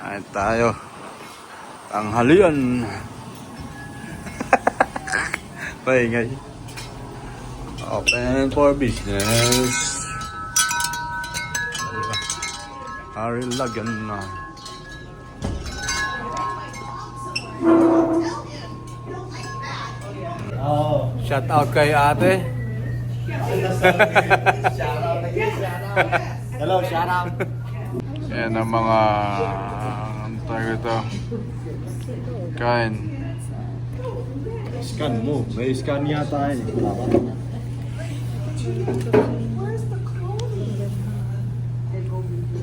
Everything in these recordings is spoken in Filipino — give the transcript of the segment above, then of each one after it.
Ay tayo. Tanghalian. Paingay. Open for business. Ari lagan na. Shout out kay ate. Hello, shout out. Yan ang mga ano tayo ito. Kain. Scan mo. May scan yata yun.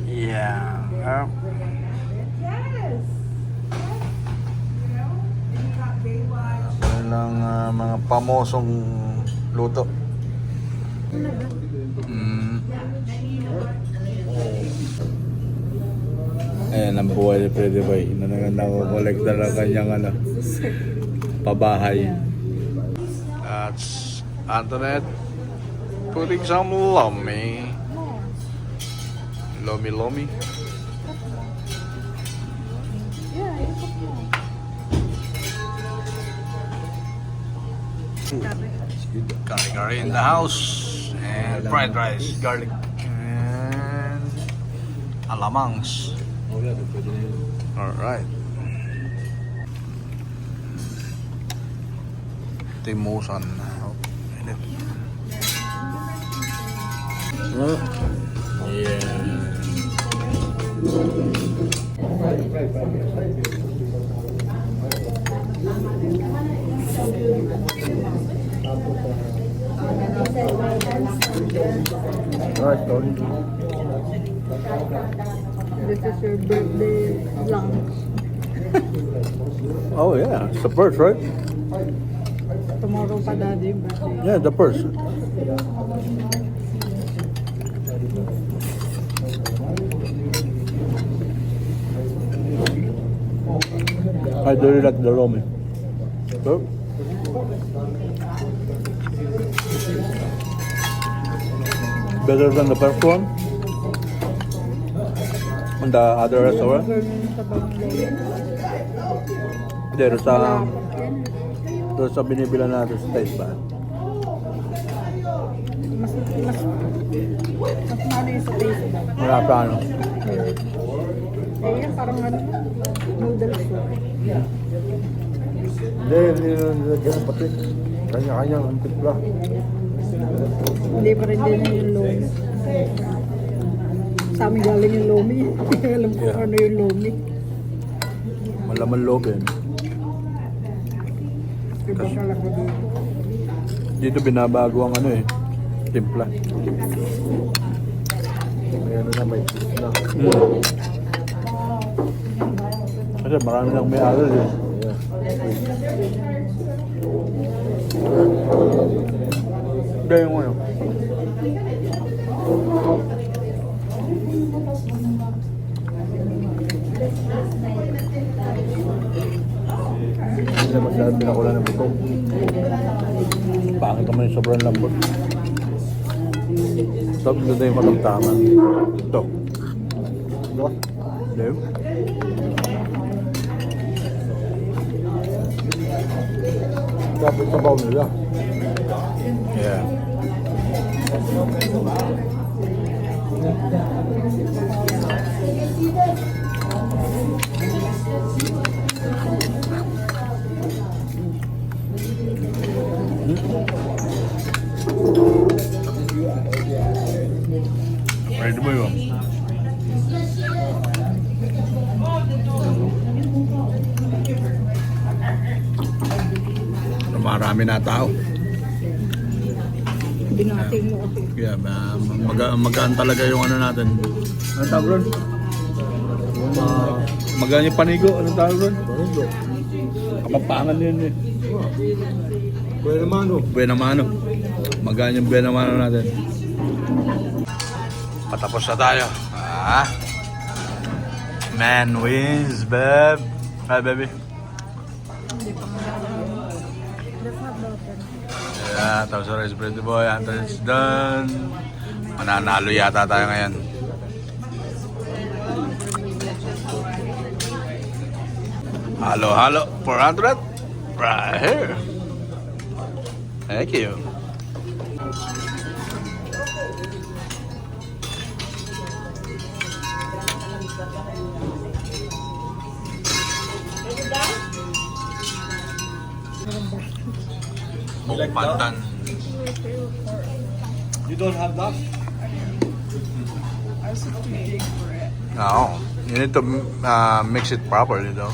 Yeah. Yan ang mga pamosong luto. Ayan ang buhay ni Freddy Boy. Nakakolekta na kanyang pabahay. That's Antoinette putting some lomi. Lomi. Curry in the house. And fried rice, garlic. And alamangs. Alright. Timusan. This is your birthday lunch. Oh yeah, it's the first, right? Tomorrow pa daddy birthday. Yeah, the first. I really like the lomi. So, better than the first one? On the other restaurant? There sa binibila natin sa taste ba? Mas mali sa taste ba? Wala pa ano? Yan parang noodles ko. Hindi ganun pati. Kanya-kanya ang timpla. Hindi pa rin din yung lomi. Sa amin galing yung lomi. Alam ko ano yung lomi. Malaman loob yan. Iba talaga dito. Dito binabago ang timpla. May ano na, may cheese na. Kasi marami lang may alal eh. Hindi yung ano. Hindi na masyadong pinakula ng buto. Pangit naman yung sobrang lambot. So, ganda yung katamtaman. Ito. Ito? Hindi. Dapat sa baw nila. Yeah. Ready ba yun? Marami na tao. Binating mo kasi. Yeah, magaan talaga yung natin. Anong tawag ron? Magaan yung panigo. Anong tawag ron? Panigo. Kapapangan yun eh. Buena mano. Buena mano. Magaan yung buena mano natin. Patapos na tayo. Man wins, babe. Hi, baby. Hindi pa nga. That's not open. Yeah, tapos na Rice Pretty Boy. Anthony's done. Mananalo yata tayo ngayon. Halo, halo. 400. Right here. Thank you. Buong pandan. You don't have that? I was too big for it. No, you need to mix it properly though.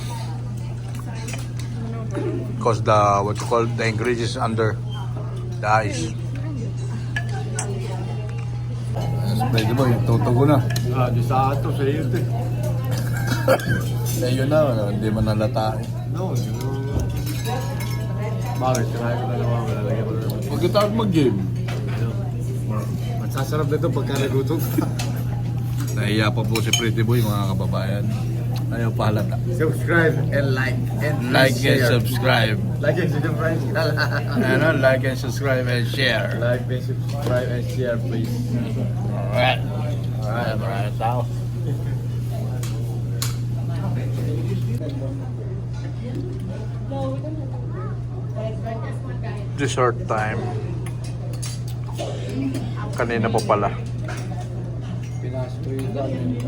Because the what you call the ingredients under the ice. Pwede ba yung tutugo na? Ah, di sa ato, sa iyo ito. Eh yun na, hindi man nalata eh. No, bakit? Kinahin ko na naman, malalagyan ko na naman. Pagkatapos mag-game. Masasarap na ito pagka nagutom. Nahiya pa po si Pretty Boy mga kababayan. Ayaw pa halata. Subscribe and like and Like and share. subscribe. Like and subscribe. Ano? Like and subscribe and share. Like and subscribe and share, please. Alright. Alright, maraming tao. Dessert time. Kanina pa pala. Pinasok yung dami.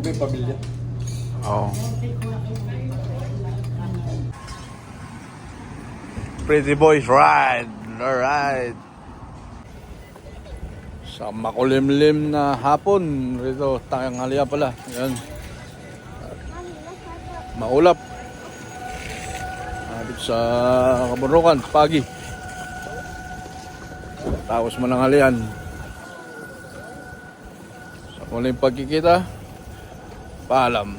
May pamilya. Oo. Pretty Boys ride. Alright. Sa makulimlim na hapon. Rito, tanghalian pala. Ayan. Maulap. Dito sa Kaburukan, pagi. Tapos mananghalian. Sa muling pagkikita, paalam.